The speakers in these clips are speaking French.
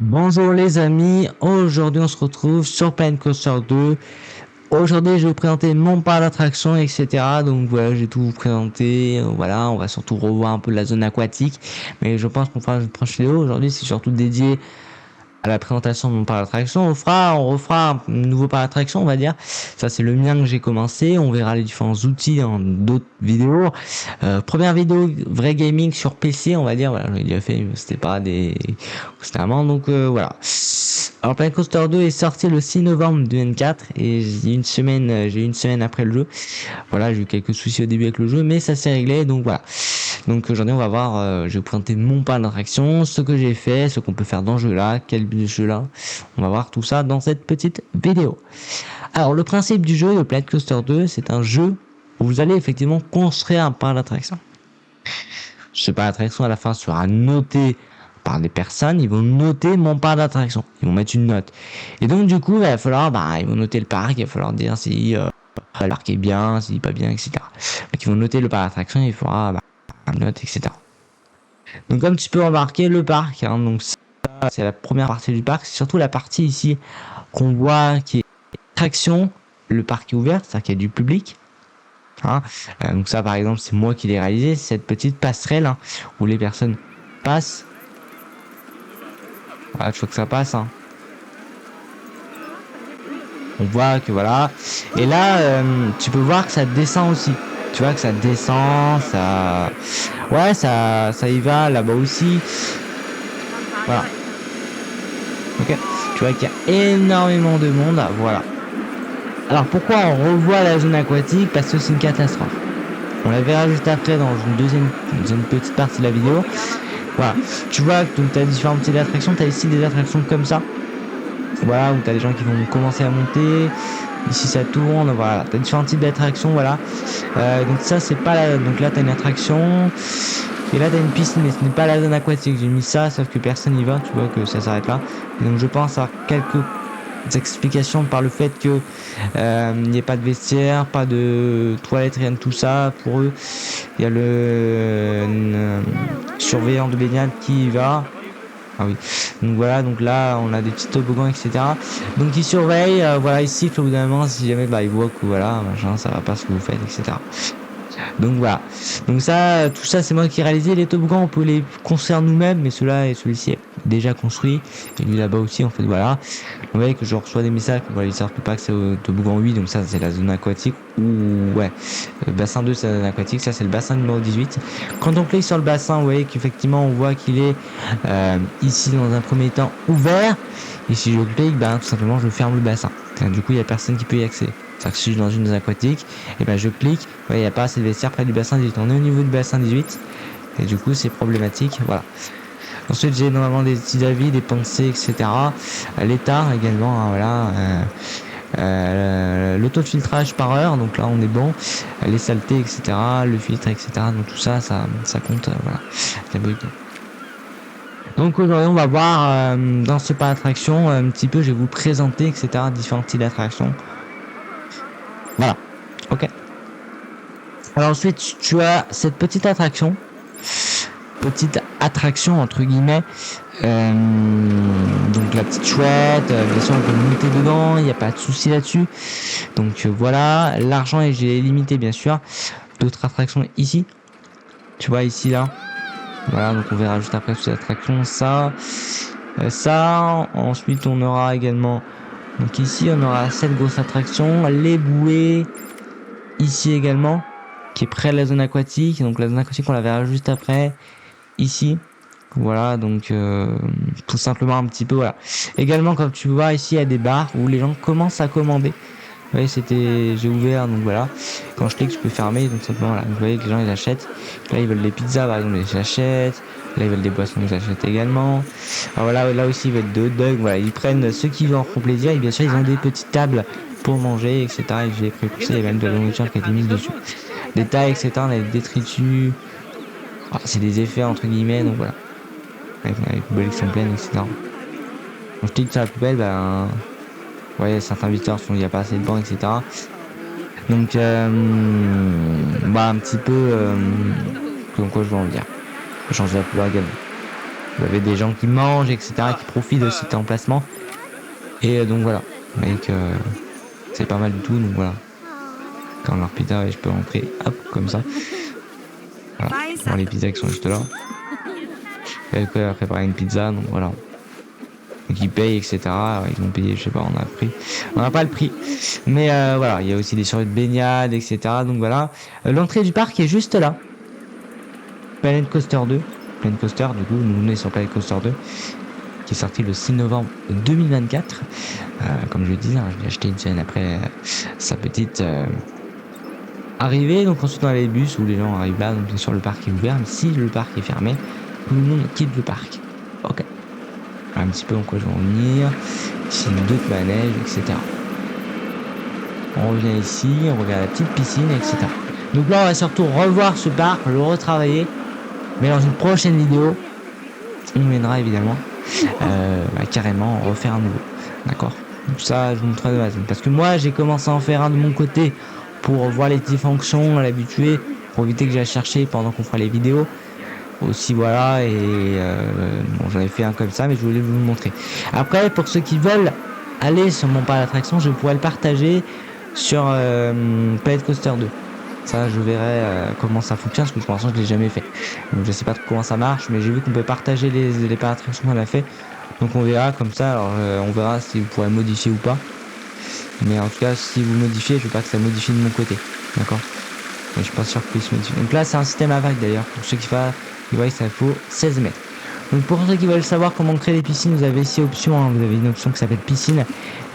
Bonjour les amis, aujourd'hui on se retrouve sur Planet Coaster 2. Aujourd'hui je vais vous présenter mon parc d'attraction, etc. Donc voilà, j'ai tout vous présenter. Voilà, on va surtout revoir un peu la zone aquatique. Mais je pense qu'on fera une prochaine vidéo. Aujourd'hui c'est surtout dédié à la présentation de mon parc d'attraction. On refera un nouveau parc d'attraction, on va dire. Ça, c'est le mien que j'ai commencé. On verra les différents outils dans d'autres vidéos. Première vidéo vrai gaming sur PC, on va dire. Voilà, j'ai déjà fait, c'était pas des, c'était vraiment, donc, voilà. Alors, Planet Coaster 2 est sorti le 6 novembre 2004 et j'ai eu une semaine après le jeu. Voilà, j'ai eu quelques soucis au début avec le jeu, mais ça s'est réglé, donc voilà. Donc aujourd'hui, on va voir, je vais vous présenter mon parc d'attraction, ce que j'ai fait, ce qu'on peut faire dans ce jeu-là, quel jeu-là. On va voir tout ça dans cette petite vidéo. Alors, le principe du jeu de Planet Coaster 2, c'est un jeu où vous allez effectivement construire un parc d'attraction. Ce parc d'attraction, à la fin, sera noté par des personnes. Ils vont noter mon parc d'attraction. Ils vont mettre une note. Et donc, du coup, il va falloir, ils vont noter le parc. Il va falloir dire si le parc est bien, s'il est pas bien, etc. Donc, ils vont noter le parc d'attraction. Il faudra une note, etc. Donc, comme tu peux remarquer, le parc, donc ça, c'est la première partie du parc. C'est surtout la partie ici qu'on voit qui est attraction. Le parc est ouvert, c'est-à-dire qu'il y a du public. Donc ça, par exemple, c'est moi qui l'ai réalisé, cette petite passerelle où les personnes passent. Voilà, je vois que ça passe. On voit que voilà. Et là, tu peux voir que ça descend aussi. Tu vois que ça descend, ça, ouais, ça y va là-bas aussi. Voilà. Ok. Tu vois qu'il y a énormément de monde. Voilà. Alors pourquoi on revoit la zone aquatique? Parce que c'est une catastrophe. On la verra juste après dans une petite partie de la vidéo. Voilà. Tu vois que tu as différentes petites attractions. Tu as ici des attractions comme ça. Voilà, où tu as des gens qui vont commencer à monter. Ici ça tourne. Voilà. Tu as différents types d'attractions. Voilà. Donc ça, c'est pas la... Donc là, tu as une attraction. Et là, tu as une piscine. Mais ce n'est pas la zone aquatique. J'ai mis ça, sauf que personne n'y va. Tu vois que ça s'arrête là. Et donc je pense à quelques explications par le fait que il n'y a pas de vestiaire, pas de toilettes, rien de tout ça. Pour eux, il y a le surveillant de baignade qui y va. Ah oui. Donc voilà, donc là on a des petits toboggans, etc. Donc ils surveillent, voilà, ils sifflent au bout d'un moment si jamais ils voient que voilà, machin, ça va pas ce que vous faites, etc. Donc voilà. Donc ça, tout ça c'est moi qui ai réalisé. Les toboggans on peut les construire nous-mêmes, mais celui-ci est déjà construit. Et lui là-bas aussi en fait, voilà. Vous voyez que je reçois des messages pour les sortent pas que c'est au toboggan 8, donc ça c'est la zone aquatique. Ou ouais, le bassin 2 c'est la zone aquatique, ça c'est le bassin numéro 18. Quand on clique sur le bassin, vous voyez qu'effectivement on voit qu'il est ici dans un premier temps ouvert. Et si je clique, tout simplement je ferme le bassin. Du coup il n'y a personne qui peut y accéder. C'est-à-dire que si je suis dans une zone aquatique, et je clique, vous voyez, il n'y a pas assez de vestiaire près du bassin 18. On est au niveau du bassin 18, et du coup c'est problématique, voilà. Ensuite j'ai normalement des petits avis, des pensées, etc. L'état également, voilà. Le taux de filtrage par heure, donc là on est bon. Les saletés, etc. Le filtre, etc. Donc tout ça, ça compte, voilà. Donc aujourd'hui on va voir dans ce parc d'attraction un petit peu, je vais vous présenter, etc. différents types d'attractions. Voilà. Ok. Alors ensuite tu as cette petite attraction entre guillemets. Donc la petite chouette, bien sûr on peut monter dedans, il n'y a pas de souci là-dessus. Donc voilà, l'argent est limité bien sûr. D'autres attractions ici, tu vois ici là. Voilà, donc on verra juste après toutes les attractions, ça. Ensuite on aura également, donc ici on aura cette grosse attraction, les bouées, ici également, qui est près de la zone aquatique. Donc la zone aquatique on la verra juste après, ici. Voilà, donc tout simplement un petit peu, voilà. Également, comme tu vois ici, il y a des bars où les gens commencent à commander. Vous voyez, j'ai ouvert, donc voilà. Quand je clique, je peux fermer, donc simplement, voilà. Vous voyez que les gens, ils achètent. Là, ils veulent des pizzas, par exemple, ils achètent. Là, ils veulent des boissons, ils achètent également. Alors voilà, là aussi, ils veulent des hot dogs, voilà. Ils prennent ceux qui en font plaisir, et bien sûr, ils ont des petites tables pour manger, etc. Et j'ai préposé, il y a même de la nourriture qui a été mise dessus. Des tailles, etc. On a des détritus. C'est des effets, entre guillemets, donc voilà. Avec les poubelles qui sont pleines, etc. Quand je clique sur la poubelle, ouais, certains visiteurs il n'y a pas assez de bancs, etc. Donc, un petit peu, comme quoi je veux en dire. Je change la couleur également. Vous avez des gens qui mangent, etc., qui profitent de cet emplacement. Et donc voilà, vous voyez que c'est pas mal du tout, donc voilà. Quand leur pizza, je peux rentrer, hop, comme ça. Voilà, bon, les pizzas qui sont juste là. J'avais préparé une pizza, donc voilà. Donc ils payent, etc. Ils ont payé, je sais pas, on a pris. On n'a pas le prix. Mais voilà, il y a aussi des soirées de baignade, etc. Donc voilà. L'entrée du parc est juste là. Planet Coaster 2. Planet Coaster, du coup, nous on est sur Planet Coaster 2. Qui est sorti le 6 novembre 2024. Comme je le disais, je l'ai acheté une semaine après sa petite arrivée. Donc ensuite on a les bus où les gens arrivent là. Donc bien sûr le parc est ouvert. Mais si le parc est fermé, tout le monde quitte le parc. Ok. Un petit peu en quoi je vais en venir. Ici d'autres manèges, etc. On revient ici, on regarde la petite piscine, etc. Donc là on va surtout revoir ce parc, le retravailler. Mais dans une prochaine vidéo, on mènera évidemment carrément refaire un nouveau. D'accord. Donc ça je vous montrerai de base. Parce que moi j'ai commencé à en faire un de mon côté pour voir les petites fonctions, l'habituer, pour éviter que j'aille chercher pendant qu'on fera les vidéos. Aussi voilà, et bon, j'en ai fait un comme ça, mais je voulais vous le montrer. Après, pour ceux qui veulent aller sur mon parc d'attraction, je pourrais le partager sur Planet Coaster 2. Ça, je verrai comment ça fonctionne, parce que pour l'instant je l'ai jamais fait. Donc je sais pas trop comment ça marche, mais j'ai vu qu'on peut partager les parcs d'attraction qu'on a fait. Donc on verra comme ça, alors on verra si vous pourrez modifier ou pas. Mais en tout cas, si vous modifiez, je veux pas que ça modifie de mon côté. D'accord. Mais je suis pas sûr qu'il se modifie. Donc là, c'est un système à vagues d'ailleurs, pour ceux qui voient que ça faut 16 mètres. Donc pour ceux qui veulent savoir comment créer des piscines, vous avez ici option, hein, vous avez une option qui s'appelle piscine.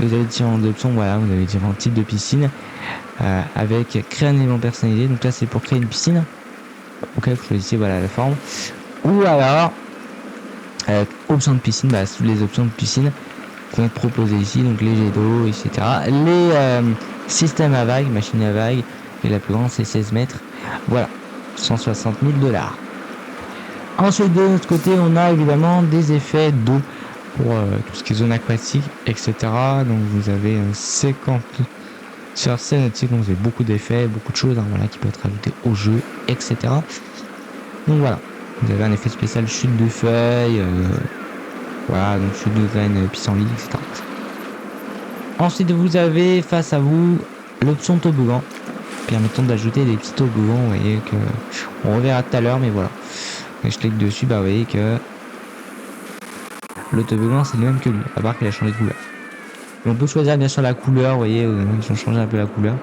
Et vous avez différentes options, voilà, vous avez différents types de piscines avec créer un élément personnalisé. Donc là c'est pour créer une piscine. Ok, vous choisissez voilà la forme. Ou alors option de piscine, bah, toutes les options de piscine qui vont être proposées ici, donc les jets d'eau, etc. Les systèmes à vagues, machines à vagues, et la plus grande c'est 16 mètres. Voilà, 160 000 $. Ensuite de l'autre côté on a évidemment des effets d'eau pour tout ce qui est zone aquatique, etc. Donc vous avez 50 sur scène, donc vous avez beaucoup d'effets, beaucoup de choses hein, voilà, qui peuvent être ajoutées au jeu, etc. Donc voilà, vous avez un effet spécial chute de feuilles, voilà, donc chute de graines, pissenlit, etc. Ensuite vous avez face à vous l'option toboggan, permettant d'ajouter des petits toboggans, vous voyez que on reverra tout à l'heure, mais voilà. Et je clique dessus, bah vous voyez que le toboggan c'est le même que lui, à part qu'il a changé de couleur. Et on peut choisir bien sûr la couleur, vous voyez, ils ont changé un peu la couleur.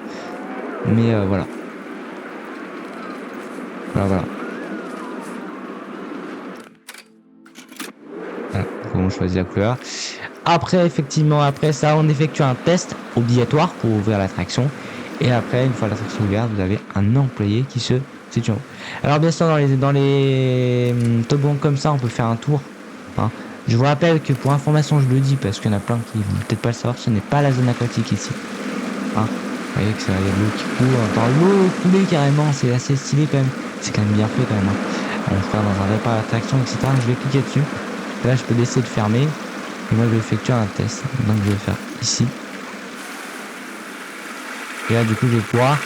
Mais voilà. Voilà. Voilà, on choisit la couleur. Après, effectivement, après ça, on effectue un test obligatoire pour ouvrir l'attraction. Et après, une fois l'attraction ouverte, vous avez un employé qui se situe en haut. Alors bien sûr, dans les toboggans comme ça, on peut faire un tour. Hein. Je vous rappelle que pour information, je le dis parce qu'il y en a plein qui vont peut-être pas le savoir, ce n'est pas la zone aquatique ici. Hein. Vous voyez que ça, il y a de l'eau qui coule, on entend l'eau couler carrément, c'est assez stylé quand même. C'est quand même bien fait quand même. Hein. On fait dans un vrai parc d'attraction, etc. Je vais cliquer dessus. Et là, je peux laisser de fermer. Et moi, je vais effectuer un test. Donc, je vais le faire ici. Et là, du coup, je vais pouvoir,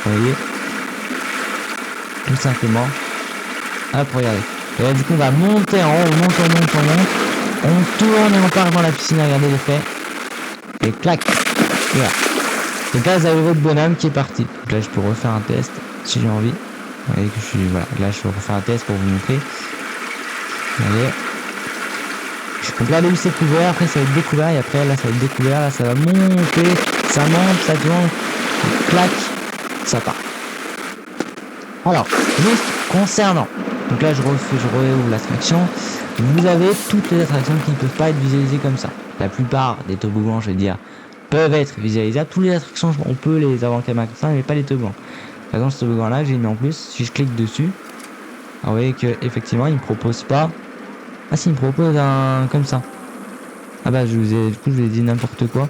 vous voyez, tout simplement, hop, regardez. Et là, du coup, on va monter en haut, on monte. On tourne et on part dans la piscine, regardez l'effet. Et clac. Et là. Donc là, vous avez votre bonhomme qui est parti. Donc là, je peux refaire un test si j'ai envie. Vous voyez que je suis, voilà. Là, je peux refaire un test pour vous montrer. Vous voyez. Donc là, c'est couvert, après ça va être découvert, et après là, ça va être découvert, là, ça va monter, ça monte, ça tourne, clac, ça part. Alors, juste concernant, donc là, je réouvre l'attraction. Vous avez toutes les attractions qui ne peuvent pas être visualisées comme ça. La plupart des toboggans, je vais dire, peuvent être visualisables. Toutes les attractions, on peut les avoir en caméra comme ça, mais pas les toboggans. Par exemple, ce toboggan là, j'ai mis en plus, si je clique dessus, vous voyez que effectivement, il me propose pas. Ah si, il me propose un comme ça. Ah bah du coup je vous ai dit n'importe quoi.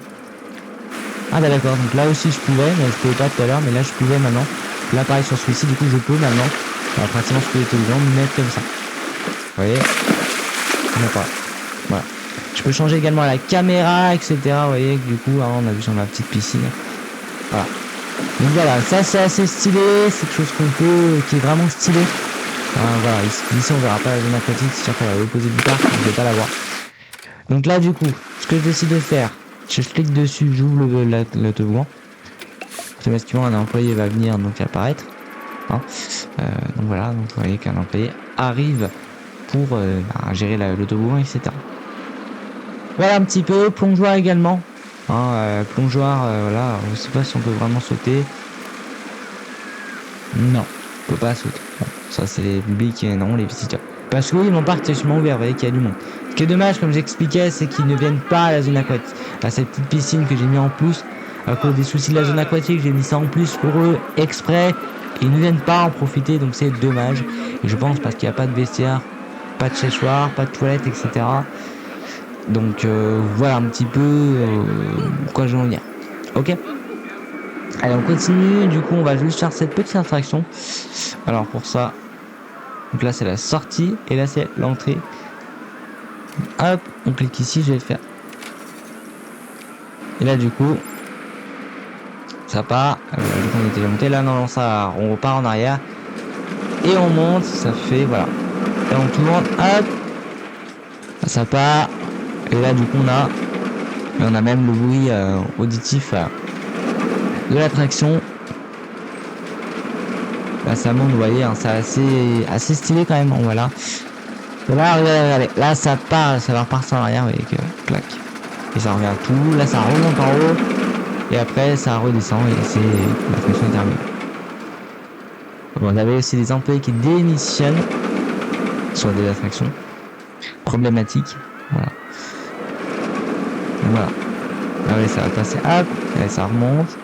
Ah bah d'accord, donc là aussi je pouvais, mais je pouvais pas tout à l'heure, mais là je pouvais maintenant. Là pareil sur celui-ci, du coup je peux maintenant. Alors, pratiquement je peux les toboggans me mettre comme ça. Vous voyez. Voilà. Je peux changer également la caméra, etc. Vous voyez que du coup hein, on a vu sur ma petite piscine. Voilà. Donc voilà, ça c'est assez stylé, c'est quelque chose qu'on peut, qui est vraiment stylé. Voilà, ici on verra pas la zone aquatique, c'est sûr qu'elle va l'opposé du parc, je vais pas la voir. Donc là du coup, ce que je décide de faire, je clique dessus, j'ouvre le toboggan. Automatiquement un employé va venir donc apparaître. Hein. Donc voilà, donc vous voyez qu'un employé arrive pour gérer le toboggan, etc. Voilà un petit peu, plongeoir également. Hein, plongeoir, voilà, je sais pas si on peut vraiment sauter. Non, on peut pas sauter. Bon, ça c'est les publics et non, les visiteurs. Parce que oui, mon parc est sûrement ouvert, vous voyez qu'il y a du monde. Ce qui est dommage, comme j'expliquais, c'est qu'ils ne viennent pas à la zone aquatique. À cette petite piscine que j'ai mis en plus, à cause des soucis de la zone aquatique, j'ai mis ça en plus pour eux, exprès. Ils ne viennent pas en profiter, donc c'est dommage. Et je pense parce qu'il n'y a pas de vestiaire, pas de séchoir, pas de toilette, etc. Donc voilà un petit peu quoi je veux en venir. Ok. Allez, on continue. Du coup, on va juste faire cette petite attraction. Alors pour ça, donc là c'est la sortie et là c'est l'entrée. Hop, on clique ici, je vais le faire. Et là du coup, ça part. Du coup, on était déjà monté. Là non, ça, on repart en arrière et on monte. Ça fait voilà. Et on tourne. Hop, ça part. Et là du coup on a même le bruit auditif de l'attraction. Là ça monte, vous voyez, hein, c'est assez stylé quand même. Bon, voilà. Et là regardez, là ça part, ça va repartir en arrière avec clac. Et ça revient à tout. Là ça remonte en haut. Et après ça redescend et c'est l'attraction est terminée. Bon, on avait aussi des employés qui démissionnent sur des attractions problématiques. Voilà. Voilà. Ah oui, ça va passer. Hop, et ça remonte.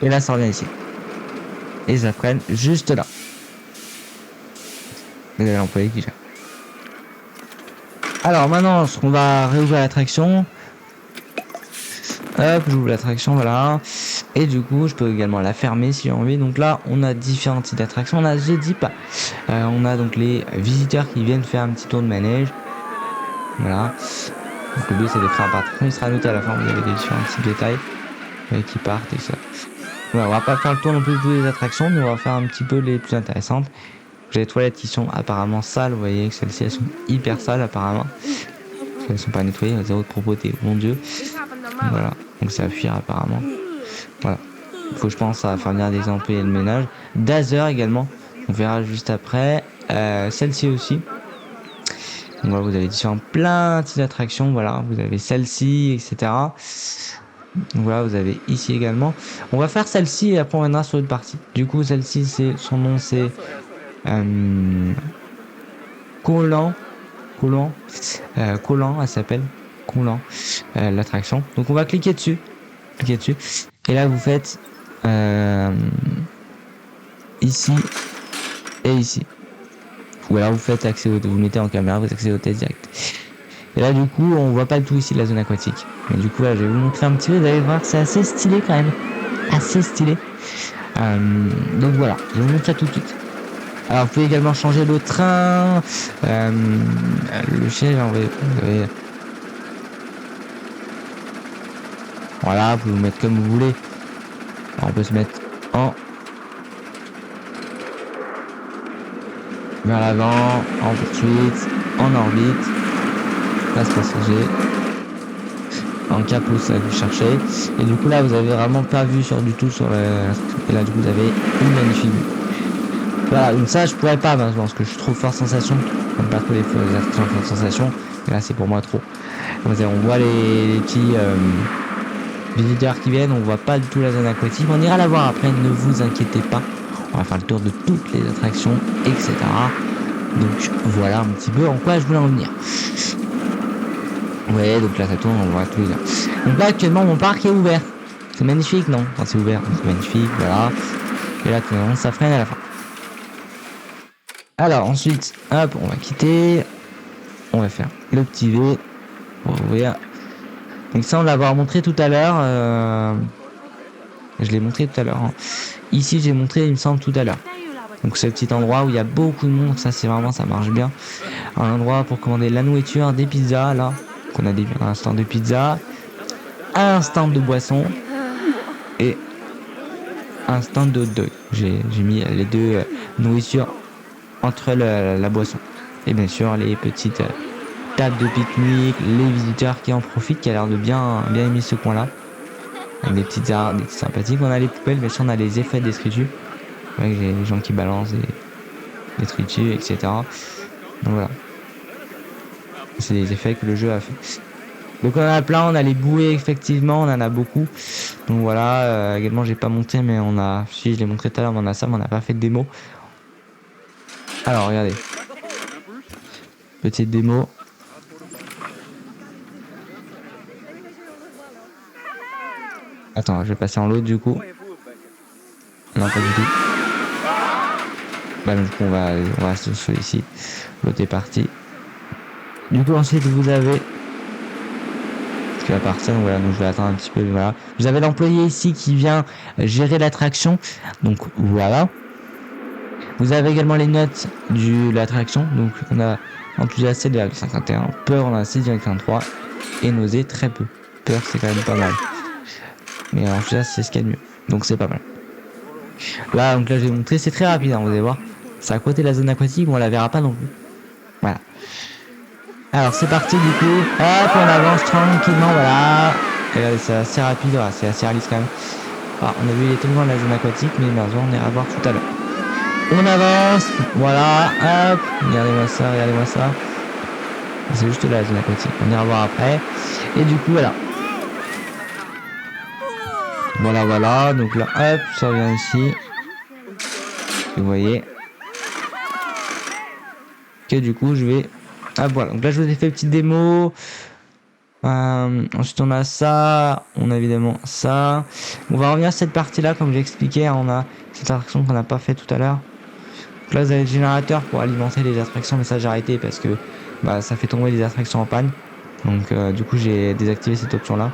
Et là, ça revient ici. Et ça freine juste là. Et là, l'employé qui gère. Alors maintenant, on va réouvrir l'attraction. Hop, j'ouvre l'attraction, voilà. Et du coup, je peux également la fermer si j'ai envie. Donc là, on a différents types d'attractions. On a G-Deep. On a donc les visiteurs qui viennent faire un petit tour de manège. Voilà. Donc le but c'est de faire un parcours. Il sera noté à la fin. Vous avez des différents petits détails qui partent et ça. Voilà, on va pas faire le tour non plus de toutes les attractions, mais on va faire un petit peu les plus intéressantes. J'ai les toilettes qui sont apparemment sales. Vous voyez que celles-ci elles sont hyper sales apparemment. Elles sont pas nettoyées, zéro de propreté. Mon Dieu. Voilà. Donc ça va fuir apparemment. Voilà. Il faut je pense à faire venir des employés de ménage. Dazer également. On verra juste après. Celle-ci aussi. Donc voilà, vous avez plein de petites attractions, voilà, vous avez celle-ci, etc. Donc voilà, vous avez ici également. On va faire celle-ci et après on reviendra sur une partie. Du coup, celle-ci, son nom c'est Collant, elle s'appelle Collant, l'attraction. Donc on va cliquer dessus, et là vous faites ici et ici. Ou alors vous faites vous mettez en caméra, vous accédez au test direct. Et là du coup on voit pas du tout ici la zone aquatique. Mais du coup là je vais vous montrer un petit peu, vous allez voir c'est assez stylé quand même. Assez stylé. Donc voilà, je vais vous montrer tout de suite. Alors vous pouvez également changer le train. Le siège, vous avez... Voilà, vous pouvez vous mettre comme vous voulez. Alors, on peut se mettre en vers l'avant, en poursuite, en orbite, place passager, en capot, ça vous cherchez. Et du coup là vous avez vraiment pas vu sur du tout sur la... Et là du coup vous avez une magnifique vue. Voilà, donc ça je pourrais pas maintenant parce que je trouve forte sensation. J'aime pas trop les attractions forte sensation. Et là c'est pour moi trop. On voit les petits visiteurs qui viennent, on voit pas du tout la zone aquatique. On ira la voir après, ne vous inquiétez pas. On va faire le tour de toutes les attractions, etc. Donc voilà un petit peu en quoi je voulais en venir. Ouais, donc là ça tourne, on voit tous les heures. Donc là actuellement mon parc est ouvert. C'est magnifique, non? Enfin, c'est ouvert, c'est magnifique, voilà. Et là ça freine à la fin. Alors ensuite, hop, on va quitter. On va faire le petit V pour ouvrir. Donc ça on l'a montré tout à l'heure. Je l'ai montré tout à l'heure. Hein. Ici j'ai montré il me semble tout à l'heure. Donc c'est le petit endroit où il y a beaucoup de monde. Ça c'est vraiment, ça marche bien. Un endroit pour commander la nourriture, des pizzas là. On a un stand de pizza, un stand de boisson et un stand de hot dog. J'ai mis les deux nourritures entre la boisson. Et bien sûr, les petites tables de pique-nique, les visiteurs qui en profitent, qui a l'air de bien aimer ce coin-là. Avec des petites arts, des petites sympathiques. On a les poubelles, bien sûr, on a les effets des détritus. Avec les gens qui balancent des détritus, etc. Donc voilà. C'est des effets que le jeu a fait. Donc on en a plein, on a les bouées, effectivement, on en a beaucoup. Donc voilà, également j'ai pas monté, mais on a, si je l'ai montré tout à l'heure, on en a ça, mais on n'a pas fait de démo. Alors regardez, petite démo. Attends, je vais passer en l'autre du coup. Non, pas du tout. Bah du coup on va rester sur ici. L'autre est parti. Du coup ensuite vous avez qui va partir, donc voilà, donc je vais attendre un petit peu, voilà. Vous avez l'employé ici qui vient gérer l'attraction, donc voilà. Vous avez également les notes de l'attraction, donc on a enthousiasme 7,51, peur on a 6,53 et nausée très peu. Peur c'est quand même pas mal. Mais enthousiasme c'est ce qu'il y a de mieux, donc c'est pas mal. Là, donc là je vais vous montrer, c'est très rapide, hein, vous allez voir. C'est à côté de la zone aquatique, on la verra pas non plus. Voilà. Alors c'est parti du coup, hop on avance tranquillement, voilà. Regardez, c'est assez rapide, voilà, c'est assez réaliste quand même. Alors, on a vu il était loin de la zone aquatique, mais malheureusement on ira voir tout à l'heure. On avance, voilà, hop, regardez-moi ça. C'est juste la zone aquatique, on ira voir après. Et du coup voilà. Voilà, donc là hop, ça revient ici. Vous voyez. Ok, du coup je vais... Ah voilà, donc là je vous ai fait une petite démo. Ensuite on a ça, on a évidemment ça. On va revenir à cette partie là comme j'ai expliqué, hein, on a cette attraction qu'on n'a pas fait tout à l'heure. Donc là vous avez le générateur pour alimenter les attractions, mais ça j'ai arrêté parce que bah, ça fait tomber les attractions en panne. Donc du coup j'ai désactivé cette option là.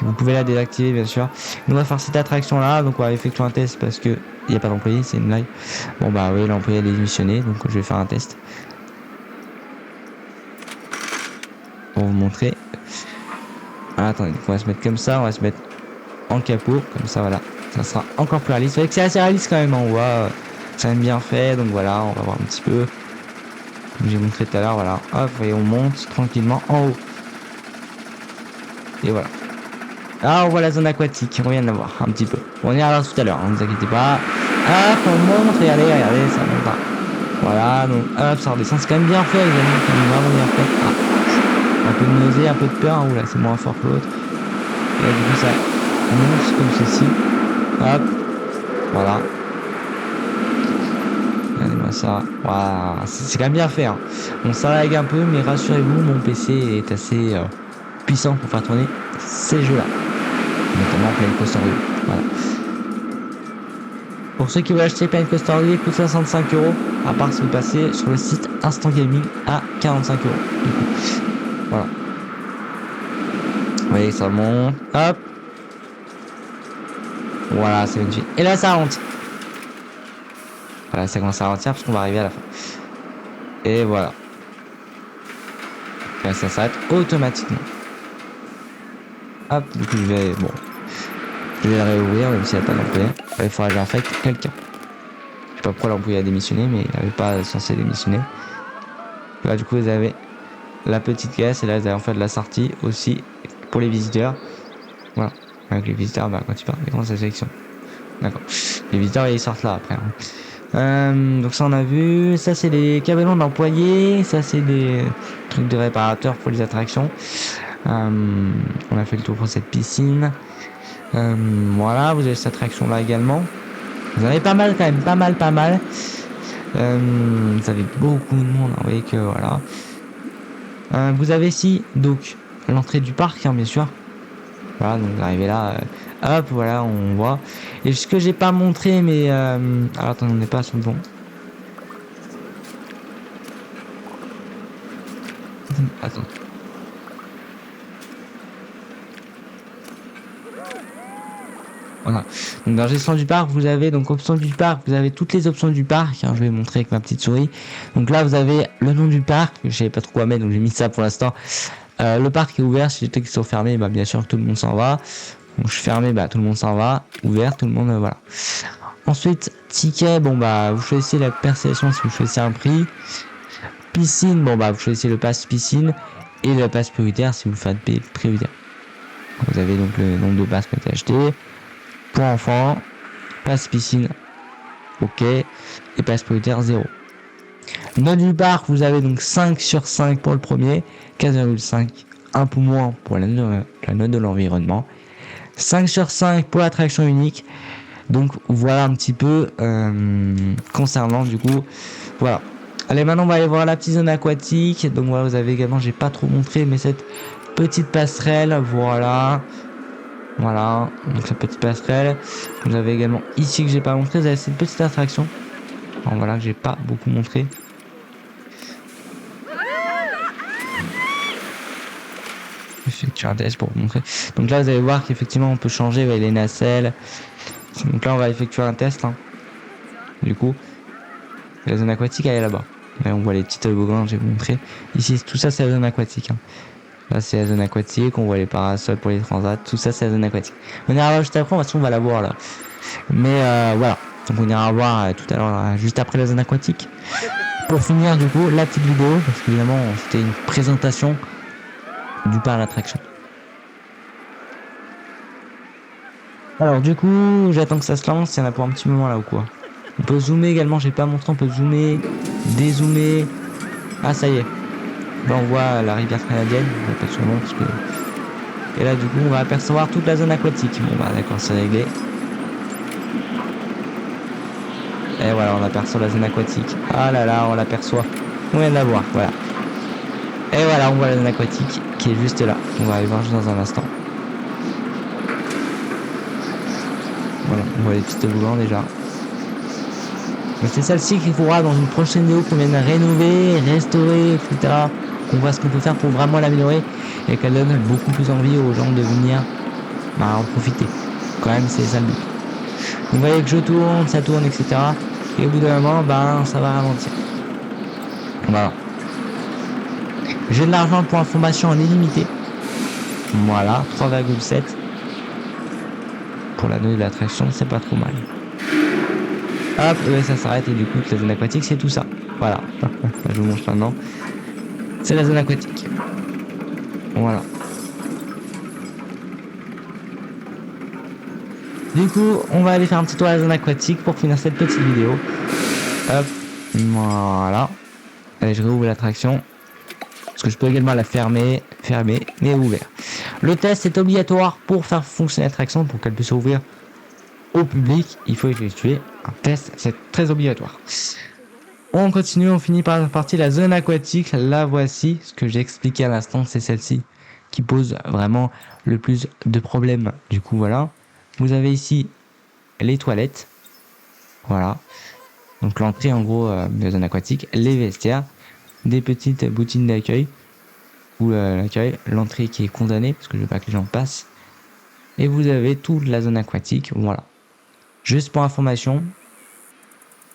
Vous pouvez la désactiver bien sûr. Nous on va faire cette attraction là, donc on va effectuer un test parce que il n'y a pas d'employé, c'est une blague. Bon bah oui, l'employé est démissionné, donc je vais faire un test. Pour vous montrer. Ah, attendez, on va se mettre comme ça, on va se mettre en capot, comme ça voilà, ça sera encore plus réaliste. C'est assez réaliste quand même, on voit, ça même bien fait, donc voilà, on va voir un petit peu. Comme j'ai montré tout à l'heure, voilà, hop, et on monte tranquillement en haut. Et voilà. Là on voit la zone aquatique, on vient de la voir un petit peu. On ira là tout à l'heure, ne vous inquiétez pas. Hop, on monte, regardez, ça monte pas. Voilà, donc hop, ça redescend, c'est quand même bien fait, les amis, quand même vraiment bien fait. Ah. Un peu de nausée, un peu de peur, hein, oula, c'est moins fort que l'autre. Et là, du coup, ça monte comme ceci. Hop, voilà. Regardez-moi ça. Voilà, c'est quand même bien fait. Hein. On s'arrête un peu, mais rassurez-vous, mon PC est assez puissant pour faire tourner ces jeux-là. Notamment Planet Coaster 2. Voilà. Pour ceux qui veulent acheter Planet Coaster 2, il coûte 65 €. À part si vous passez sur le site Instant Gaming à 45 €. Du coup. Voilà. Vous voyez, ça monte. Hop. Voilà, c'est magnifique. Et là, ça rentre. Voilà, ça commence à ralentir parce qu'on va arriver à la fin. Et voilà. Là, ça s'arrête automatiquement. Hop, du coup, je vais le réouvrir, même s'il n'y a pas d'employé. Il faudra que j'affecte quelqu'un. Je sais pas pourquoi l'employé a démissionné, mais il n'avait pas censé démissionner. Là, du coup, vous avez la petite caisse et là vous avez en fait de la sortie aussi pour les visiteurs. Voilà, avec les visiteurs, bah, quand ils partent, ils commencent la sélection. D'accord. Les visiteurs ils sortent là après. Hein. Donc ça on a vu. Ça c'est les cabanons d'employés. Ça c'est des trucs de réparateurs pour les attractions. On a fait le tour pour cette piscine. Voilà, vous avez cette attraction là également. Vous en avez pas mal quand même, pas mal. Vous avez beaucoup de monde. Hein, vous voyez que voilà. Vous avez ici donc l'entrée du parc, hein, bien sûr. Voilà, donc vous arrivez là, hop, voilà, on voit. Et ce que j'ai pas montré, mais alors attendez, on n'est pas sur le bon. Attends. Voilà. Donc dans gestion du parc, vous avez donc option du parc, vous avez toutes les options du parc. Hein, je vais montrer avec ma petite souris. Donc là, vous avez le nom du parc. Je savais pas trop quoi mettre, donc j'ai mis ça pour l'instant. Le parc est ouvert. Si les trucs qui sont fermés, bah bien sûr tout le monde s'en va. Donc je fermé, bah tout le monde s'en va. Ouvert, tout le monde, voilà. Ensuite, ticket, bon bah vous choisissez la personnalisation si vous choisissez un prix. Piscine, bon bah vous choisissez le pass piscine. Et le pass prioritaire si vous faites prioritaire. Vous avez donc le nombre de passes qui ont été achetés. Pour enfants, pass piscine, ok. Et pass prioritaire 0. Note du parc, vous avez donc 5 sur 5 pour le premier, 4,5, un peu moins pour la note de l'environnement. 5 sur 5 pour l'attraction unique. Donc voilà un petit peu concernant du coup. Voilà. Allez, maintenant on va aller voir la petite zone aquatique. Donc voilà, vous avez également, j'ai pas trop montré, mais cette petite passerelle, voilà. Voilà, donc cette petite passerelle. Vous avez également ici que j'ai pas montré, vous avez cette petite attraction. Alors, voilà, que j'ai pas beaucoup montré. Effectuer un test pour vous montrer. Donc là, vous allez voir qu'effectivement, on peut changer les nacelles. Donc là, on va effectuer un test. Hein. Du coup, la zone aquatique, elle est là-bas. Là, on voit les petits toboggans que j'ai montré. Ici, tout ça, c'est la zone aquatique. Hein. Là, c'est la zone aquatique. On voit les parasols pour les transats. Tout ça, c'est la zone aquatique. On ira voir juste après. De toute façon, on va la voir là. Mais voilà. Donc, on ira voir tout à l'heure, juste après la zone aquatique. Pour finir, du coup, la petite vidéo. Parce qu'évidemment, c'était une présentation du parc d'attraction. Alors du coup, j'attends que ça se lance, il y en a pour un petit moment là ou quoi. On peut zoomer également, j'ai pas montré, on peut zoomer, dézoomer. Ah ça y est. Là on voit la rivière canadienne, on appelle son nom parce que... Et là du coup on va apercevoir toute la zone aquatique. Bon bah d'accord, c'est réglé. Et voilà, on aperçoit la zone aquatique. Ah là là, on l'aperçoit. On vient de la voir, voilà. Et voilà, on voit la zone aquatique qui est juste là. On va aller voir juste dans un instant. Voilà, on voit les petits toboggans déjà. Mais c'est celle-ci qu'il faudra dans une prochaine vidéo qu'on vienne rénover, restaurer, etc. Qu'on voit ce qu'on peut faire pour vraiment l'améliorer et qu'elle donne beaucoup plus envie aux gens de venir en profiter. Quand même, c'est ça le but. Vous voyez que je tourne, ça tourne, etc. Et au bout d'un moment, ça va ralentir. Voilà. J'ai de l'argent pour information en illimité. Voilà, 3,7. Pour l'anneau de l'attraction, c'est pas trop mal. Hop, et ça s'arrête et du coup la zone aquatique c'est tout ça. Voilà. Je vous montre maintenant. C'est la zone aquatique. Voilà. Du coup, on va aller faire un petit tour à la zone aquatique pour finir cette petite vidéo. Hop. Voilà. Allez, je réouvre l'attraction. Parce que je peux également la fermer, mais ouvert. Le test est obligatoire pour faire fonctionner l'attraction, pour qu'elle puisse ouvrir au public. Il faut effectuer un test, c'est très obligatoire. On continue, on finit par la partie la zone aquatique. La voici, ce que j'ai expliqué à l'instant, c'est celle-ci qui pose vraiment le plus de problèmes. Du coup, voilà. Vous avez ici les toilettes. Voilà. Donc l'entrée en gros de la zone aquatique, les vestiaires, des petites boutines d'accueil ou l'accueil, l'entrée qui est condamnée parce que je veux pas que les gens passent. Et vous avez toute la zone aquatique, voilà. Juste pour information,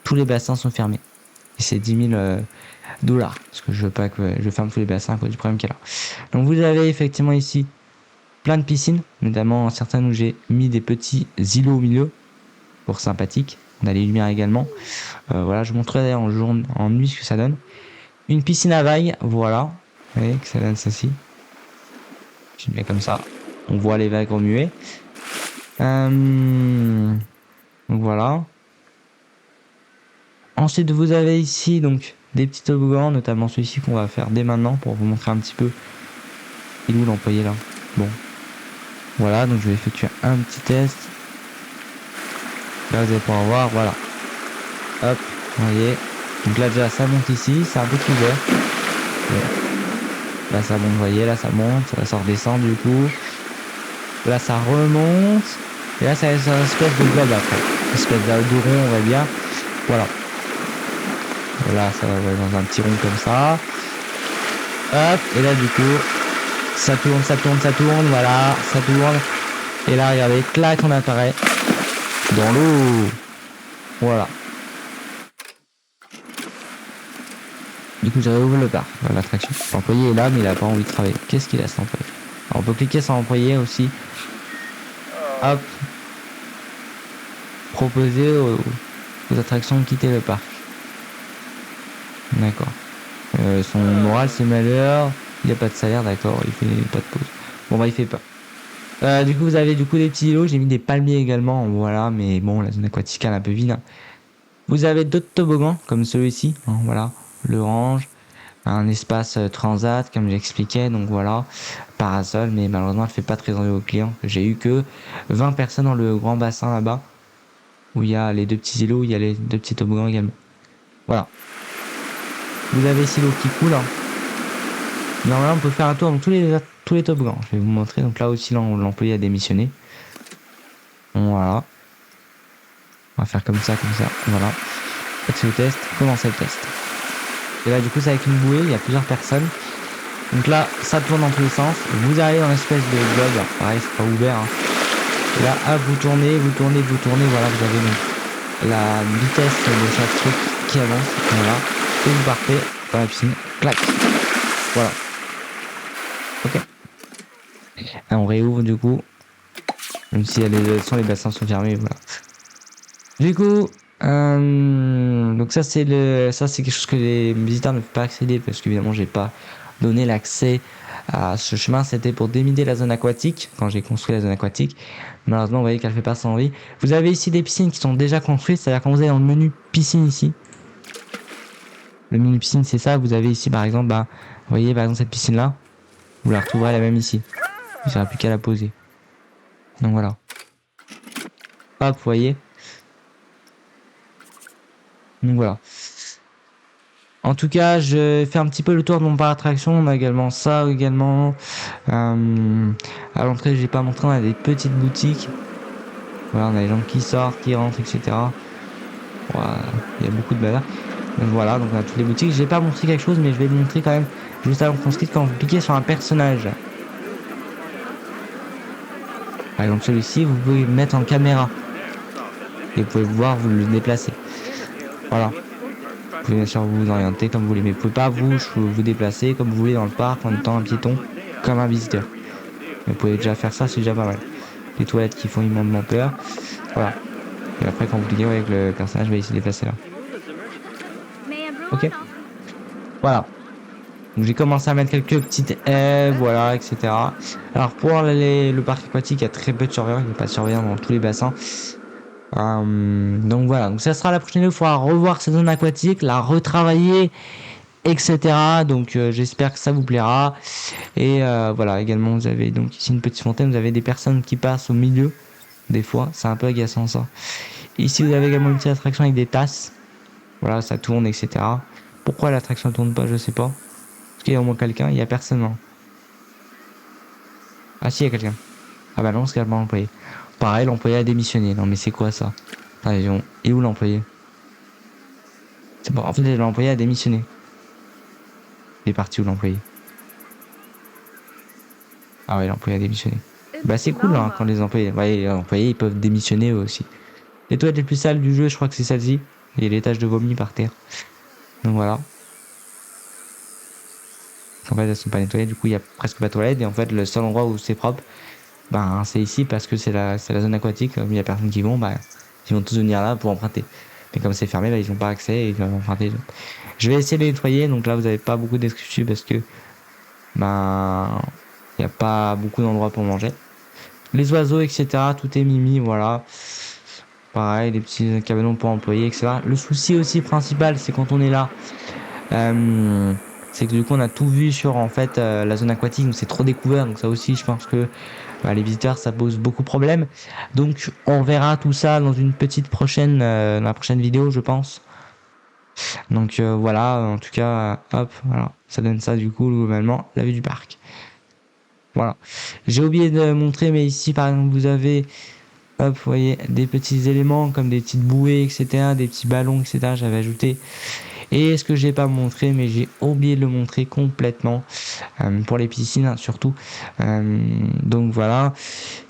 tous les bassins sont fermés. Et c'est 10 000 $. Parce que je veux pas que je ferme tous les bassins à cause du problème qu'il y a là. Donc vous avez effectivement ici plein de piscines, notamment certaines où j'ai mis des petits îlots au milieu pour sympathique. On a les lumières également. Voilà, je vous montrerai en nuit ce que ça donne. Une piscine à vagues, voilà. Vous voyez que ça donne ceci. Je mets comme ça. On voit les vagues remuer. Donc voilà. Ensuite, vous avez ici donc des petits toboggans, notamment celui-ci qu'on va faire dès maintenant pour vous montrer un petit peu. Il est où l'employé là? Bon. Voilà, donc je vais effectuer un petit test. Là, vous allez pouvoir voir, voilà. Hop, vous voyez. Donc là, déjà, ça monte ici, c'est un peu tout vert. Là, ça monte, vous voyez, là, ça monte, ça redescend du coup. Là, ça remonte. Et là, c'est une espèce de globe après. Une espèce de rond, on va dire. Voilà. Voilà, ça va dans un petit rond comme ça. Hop, et là, du coup, ça tourne, voilà, ça tourne. Et là, regardez, clac, on apparaît dans l'eau. Voilà. Du coup, j'ai réouvert le bar, l'attraction. L'employé est là, mais il a pas envie de travailler. Qu'est-ce qu'il a cet employé? Alors, on peut cliquer sur l'employé aussi. hop, proposer aux attractions de quitter le parc. D'accord. Son moral c'est malheur, il a pas de salaire, d'accord, il fait pas de pause. Bon bah il fait pas. Du coup vous avez des petits îlots, j'ai mis des palmiers également, voilà, mais bon la zone aquatique elle est un peu vide. Hein. Vous avez d'autres toboggans comme celui-ci, hein, voilà, l'orange, un espace transat comme j'expliquais, donc voilà, parasol, mais malheureusement elle fait pas très envie aux clients. J'ai eu que 20 personnes dans le grand bassin là-bas, où il y a les 2 petits îlots, il y a les 2 petits toboggans également. Voilà. Vous avez ici l'eau qui coule. Hein. Normalement, on peut faire un tour dans tous les toboggans. Je vais vous montrer. Donc là aussi, l'employé a démissionné. Bon, voilà. On va faire comme ça. Voilà. Accès au test. Commencer le test. Et là, du coup, c'est avec une bouée. Il y a plusieurs personnes. Donc là, ça tourne dans tous les sens. Vous arrivez dans l'espèce de globe. Pareil, c'est pas ouvert. Hein. Et là, hop, vous tournez. Voilà, vous avez donc la vitesse de chaque truc qui avance. Voilà. Et vous partez dans la piscine. Clac. Voilà. Ok. Et on réouvre du coup. Même si les bassins sont fermés, voilà. Du coup, donc ça c'est quelque chose que les visiteurs ne peuvent pas accéder parce qu'évidemment j'ai pas donné l'accès à ce chemin. C'était pour déminer la zone aquatique quand j'ai construit la zone aquatique. Malheureusement, vous voyez qu'elle fait pas sans vie. Vous avez ici des piscines qui sont déjà construites, c'est-à-dire quand vous allez dans le menu piscine ici. Le menu piscine c'est ça. Vous avez ici par exemple, vous voyez par exemple cette piscine là, vous la retrouverez la même ici. Il ne sera plus qu'à la poser. Donc voilà. Hop, vous voyez. Donc voilà. En tout cas, je fais un petit peu le tour de mon parc d'attraction. On a également ça également. À l'entrée, j'ai pas montré, on a des petites boutiques. Voilà, on a les gens qui sortent, qui rentrent, etc. Voilà, il y a beaucoup de bazar. Donc voilà, donc on a toutes les boutiques. J'ai pas montré quelque chose, mais je vais le montrer quand même juste avant qu'on se quitte quand vous cliquez sur un personnage. Par exemple, celui-ci, vous pouvez le mettre en caméra. Et vous pouvez voir, vous le déplacer. Voilà. Vous pouvez bien sûr vous orienter comme vous voulez, mais vous pouvez pas vous déplacer comme vous voulez dans le parc en étant un piéton, comme un visiteur. Mais vous pouvez déjà faire ça, c'est déjà pas mal. Les toilettes qui font immensément peur. Voilà. Et après, quand vous cliquez avec le personnage, il va se déplacer là. Ok. Voilà. Donc j'ai commencé à mettre quelques petites haies, voilà, etc. Alors pour le parc aquatique, il y a très peu de surveillants, il n'y a pas de surveillants dans tous les bassins. Donc voilà, donc ça sera la prochaine fois, il faudra revoir cette zone aquatique, la retravailler, etc. Donc j'espère que ça vous plaira. Et voilà, également vous avez donc ici une petite fontaine, vous avez des personnes qui passent au milieu, des fois, c'est un peu agaçant ça. Ici vous avez également une petite attraction avec des tasses, voilà, ça tourne, etc. Pourquoi l'attraction ne tourne pas, je sais pas. Est-ce qu'il y a au moins quelqu'un? Il y a personne, non. Ah si, il y a quelqu'un. Ah bah non, c'est également l'employé. Pareil, l'employé a démissionné. Non mais c'est quoi ça? Attendez, et où l'employé? C'est bon, en fait l'employé a démissionné. Il est parti où l'employé? Ah ouais, l'employé a démissionné. Bah c'est cool hein, quand les employés ils peuvent démissionner eux aussi. Les toilettes les plus sales du jeu, je crois que c'est celle-ci. Il y a les taches de vomi par terre. Donc voilà. En fait elles sont pas nettoyées, du coup il y a presque pas de toilettes. Et en fait le seul endroit où c'est propre, c'est ici parce que c'est la zone aquatique. Comme il y a personne qui vont, ils vont tous venir là pour emprunter. Mais comme c'est fermé, ils n'ont pas accès et ils doivent emprunter. Je vais essayer de les nettoyer, donc là vous avez pas beaucoup de dessus parce que il n'y a pas beaucoup d'endroits pour manger. Les oiseaux, etc. Tout est mimi, voilà. Pareil, des petits cabanons pour employer, etc. Le souci aussi principal, c'est quand on est là, c'est que du coup on a tout vu sur en fait la zone aquatique, donc c'est trop découvert. Donc ça aussi, je pense que les visiteurs, ça pose beaucoup de problèmes. Donc on verra tout ça dans une petite prochaine, la prochaine vidéo, je pense. Donc voilà, en tout cas, hop, voilà, ça donne ça du coup globalement la vue du parc. Voilà. J'ai oublié de montrer, mais ici par exemple vous avez, hop, vous voyez, des petits éléments comme des petites bouées, etc., des petits ballons, etc. J'avais ajouté. Et ce que j'ai pas montré, mais j'ai oublié de le montrer complètement pour les piscines hein, surtout. Donc voilà,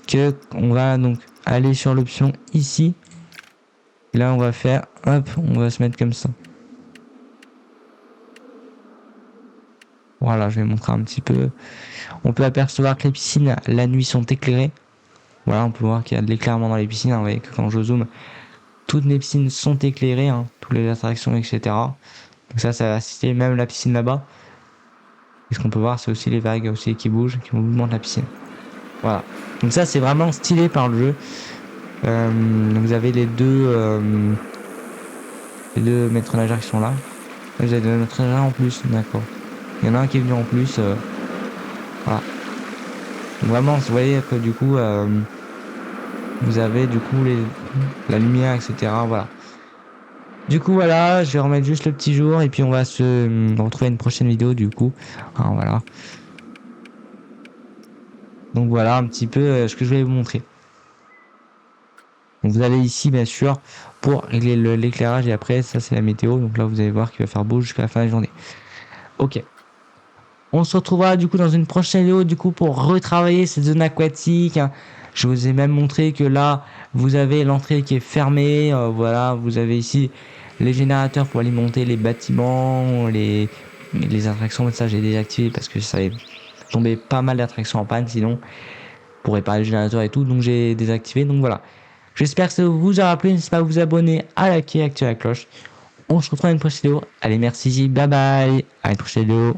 que on va donc aller sur l'option ici. Là on va faire, hop, on va se mettre comme ça. Voilà, je vais montrer un petit peu. On peut apercevoir que les piscines la nuit sont éclairées. Voilà, on peut voir qu'il y a de l'éclairement dans les piscines. Vous voyez que quand je zoome, toutes les piscines sont éclairées, hein, toutes les attractions, etc. Donc ça va assister même la piscine là-bas. Et ce qu'on peut voir, c'est aussi les vagues aussi qui bougent, qui mouvement la piscine. Voilà. Donc ça, c'est vraiment stylé par le jeu. Vous avez les deux maîtres nageurs qui sont là. Vous avez deux maîtres nageurs en plus, d'accord. Il y en a un qui est venu en plus. Voilà. Donc vraiment, vous voyez que du coup, vous avez du coup la lumière, etc. Voilà. Du coup, voilà, je vais remettre juste le petit jour et puis on va se retrouver une prochaine vidéo du coup. Alors, voilà. Donc voilà un petit peu ce que je vais vous montrer. Donc vous avez ici bien sûr pour régler l'éclairage et après ça c'est la météo. Donc là vous allez voir qu'il va faire beau jusqu'à la fin de la journée. Ok. On se retrouvera du coup dans une prochaine vidéo du coup pour retravailler cette zone aquatique. Je vous ai même montré que là vous avez l'entrée qui est fermée. Voilà, vous avez ici les générateurs pour alimenter les bâtiments, les attractions. Ça j'ai désactivé parce que ça avait tombé pas mal d'attractions en panne sinon pour réparer le générateur et tout. Donc j'ai désactivé. Donc voilà. J'espère que ça vous aura plu. N'hésitez pas à vous abonner, à liker, activer la cloche. On se retrouve dans une prochaine vidéo. Allez, merci, bye bye. À une prochaine vidéo.